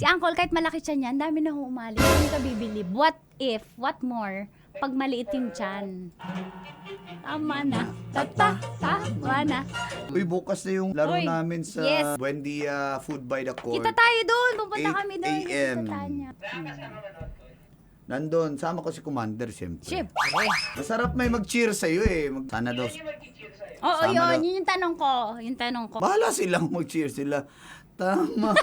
Si Uncle, kahit malaki tiyan niya, ang dami na humali. Hindi ka bibilib. What if, what more, pag maliit yung tiyan? Tama na. Tama na. Uy, bukas na yung laro Uy, namin sa yes. Buendia Food by the Court. Kita tayo doon. Pupunta 8 kami doon. a.m. Kita Tanya. Nandun, sama ko si Commander, siyempre. Siyempre. Masarap may mag-cheer sa'yo eh. Sana daw. Oo, Sama yun. daw. Yun yung tanong ko. Yung tanong ko. Bahala silang mag-cheer sila. Tama.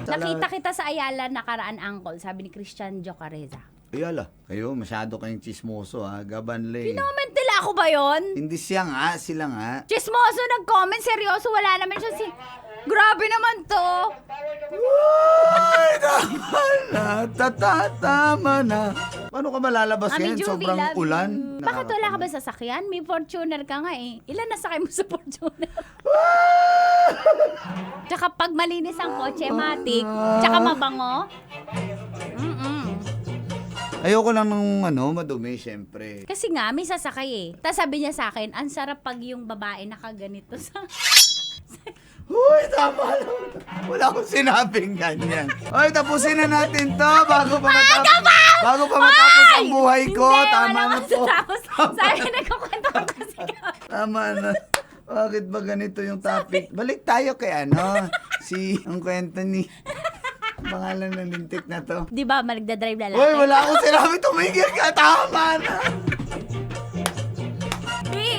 Nakita kita sa Ayala nakaraan, Uncle. Sabi ni Christian Jocareza. Ayala, kayo masyado kayong chismoso ha. Gabanle. Comment nila ako ba yun? Hindi siya nga, sila nga. Chismoso nag-comment. Seryoso, wala naman siya si... Grabe naman to. Ay, tama na. Tama na. Paano ka malalabas Mami ngayon? Juvie, Sobrang love you. ulan. Bakit wala ka ba sasakyan? May Fortuner ka nga eh. Ilan nasakay mo sa Fortuner? Tsaka pag malinis ang kotse, matik. Tsaka mabango. Ayoko lang ng madumi, syempre. Kasi nga, may sasakay eh. Tapos sabi niya sa akin, ang sarap pag yung babae nakaganito sa... Uy, tama lang. Wala akong sinabing ganyan. Ay, tapusin na natin to bago pa matapos ang buhay ko. Hindi, Tama wala na po. matatapos. Sabi, nagkukwento ko kasi ka. Tama na. Bakit ba ganito yung topic? Balik tayo kay ang kwento ni... Pangalan ng lintik na to. Di ba, magdadrive lalaki? Uy, wala akong sinabi. Tumigil ka. Tama na.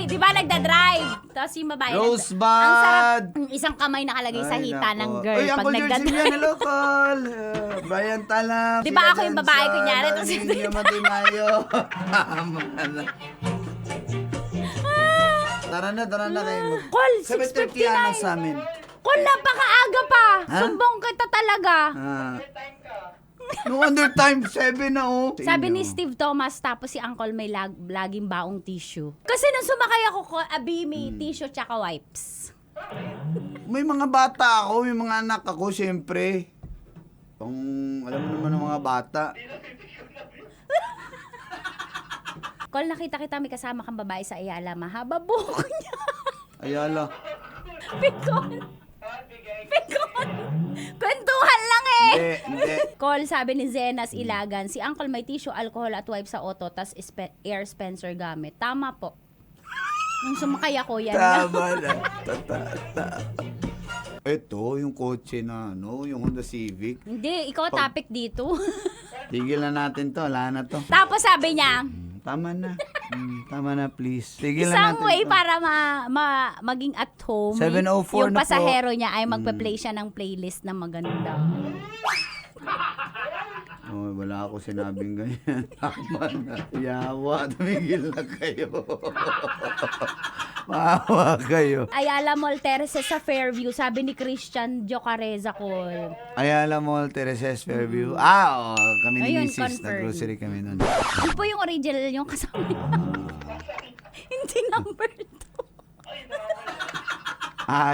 Di ba nagdadrive? Tapos yung babae. Rosebud. Ang sarap. Isang kamay nakalagay sa Ay, hita nako. ng girl Uy, pag Uncle George nagdadrive. Simian, hello, Col. Brian Talam. Di ba ako yung babae, kunyari, tapos Ninyo Matimayo. Tama na. Tara na kayo. Col, 7:30 yan sa amin. Col, napakaaga pa. Ha? Sumbong kita talaga. No wonder time 7 na oh. Sabi ni Steve Thomas, tapos si Uncle may laging baong tissue. Kasi nung sumakay ako, may tissue tsaka wipes. May mga bata ako, may mga anak ako, syempre. Alam mo naman ng mga bata. Col, nakita kita may kasama kang babae sa Ayala. Mahaba buhok niya. Ayala. Pikon. Kwentuhan lang eh. Hindi. Call, sabi ni Zenas Ilagan, si Uncle may tissue, alcohol at wipe sa auto, tas air Spencer gamit. Tama po. Nung sumakay ako, yan na. Tama na. Ito, yung kotse na, yung Honda Civic. Hindi, ikaw topic dito. Tigil na natin to, wala na to. Tapos sabi niya, Tama na. Tama na, please. Tigil na isang natin way to. para maging at home, 7:04 yung na po. pasahero niya ay magpa-play siya ng playlist na maganda. Oh, wala ako sinabing ganyan. Tama na. Yawa, tumigil na kayo. Maawa kayo. Ayala Mall Terraces sa Fairview, sabi ni Christian Jocareza Call. Ayala Mall, Tereses, Fairview. Kami ni Ayun, Mrs. confirm. Nag-grocery kami nun. Ano po yung original yung kasama niya? Hindi number 2.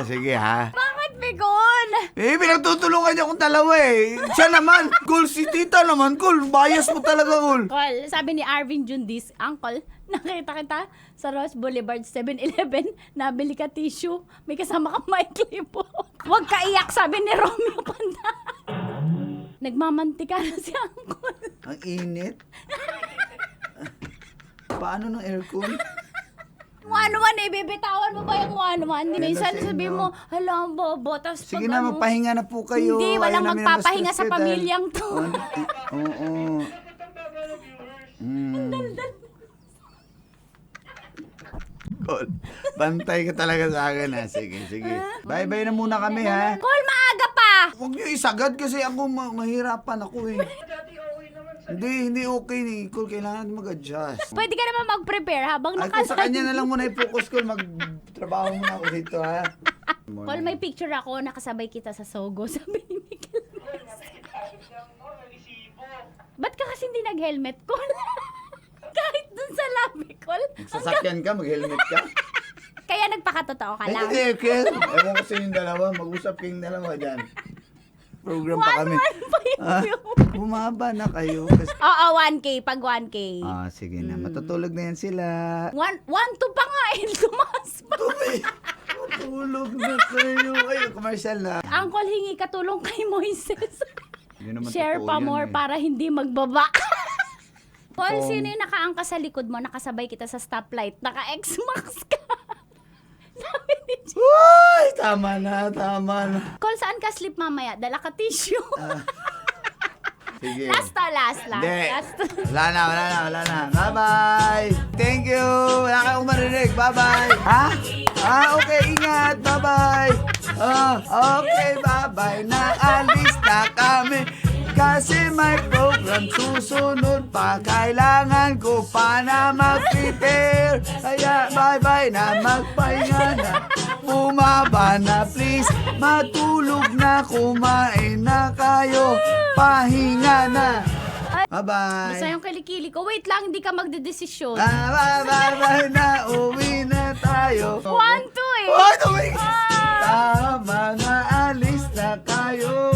Sige ha. Bakit, Bicol? Pinagtutulungan niya akong dalawa eh. Siya naman. Cool, si tita naman. Cool, bias mo talaga, cool. Call, sabi ni Arvin Jundis, Uncle, nakita kita sa Ross Boulevard 7-Eleven, nabili ka tissue, may kasama kang maikli po. Huwag ka iyak, sabi ni Romeo Panda. Nagmamantika na si Uncle. Ang init. Paano ng aircon? Ano man eh, bibitawan mo ba yung ano man? Hindi, minsan sa sabi inyo. mo, hala, bobo, tapos Sige na, magpahinga na po kayo. Hindi, Ayaw walang namin magpapahinga ma-stress sa kayo dahil- pamilyang to. Oo. Cool. Bantay ka talaga sa akin ha. Sige. Bye-bye na muna kami ha. Call, maaga pa! Huwag niyo isagad kasi ako mahirapan ako eh. Hindi okay ni Cool. Kailangan natin mag-adjust. Pwede ka naman mag-prepare habang Ay, kung sa nakasal. kanya na lang muna i-focus ko. Magtrabaho muna ako dito ha. Call, may picture ako, nakasabay kita sa Sogo, sabi ni Miguel. Ba't ka kasi hindi nag-helmet, Call? Kahit dun sa labi, Call. Sasakyan ka, mag-helmet ka. Kaya nagpakatotoo ka lang. Hindi, Kel. Ewan ko sa yung dalawa. Mag-usap kayong dalawa dyan. Program pa kami. Pa yun. Bumaba na kayo. Kasi... Oo, 1K, pag 1K. Sige na. Matutulog na yan sila. 1-2 pa nga eh, tumaas pa. Matulog na kayo. Ay, commercial na. Uncle, hingi ka tulong kay Moises. Hindi naman Share totoo pa yan more eh. para hindi magbaba. Paul, Kung- sino yung nakaangka sa likod mo? Nakasabay kita sa stoplight. Naka-X-Max ka. Sabi ni Jim. Uy, tama na, tama na. Call, saan ka sleep mamaya? Dala ka tissue. Sige. Last. Hindi. Last. Wala na. Bye-bye. Thank you. Wala kayong marinig. Bye-bye. Ha? Okay, ingat. Bye-bye. Okay, bye-bye. Naalis na kami. Kasi may program susunod pa. Kailangan ko pa na mag-prepare. Kaya bye-bye na, magpahinga na. Bumaba na please. Matulog na, kumain na kayo. Pahinga na. Bye-bye. Basta yung kilikili ko. Wait lang, hindi ka magdedesisyon. Bye-bye na, uwi na tayo. 1, 2 eh. Oh, tumingin. Tama nga, alis na tayo.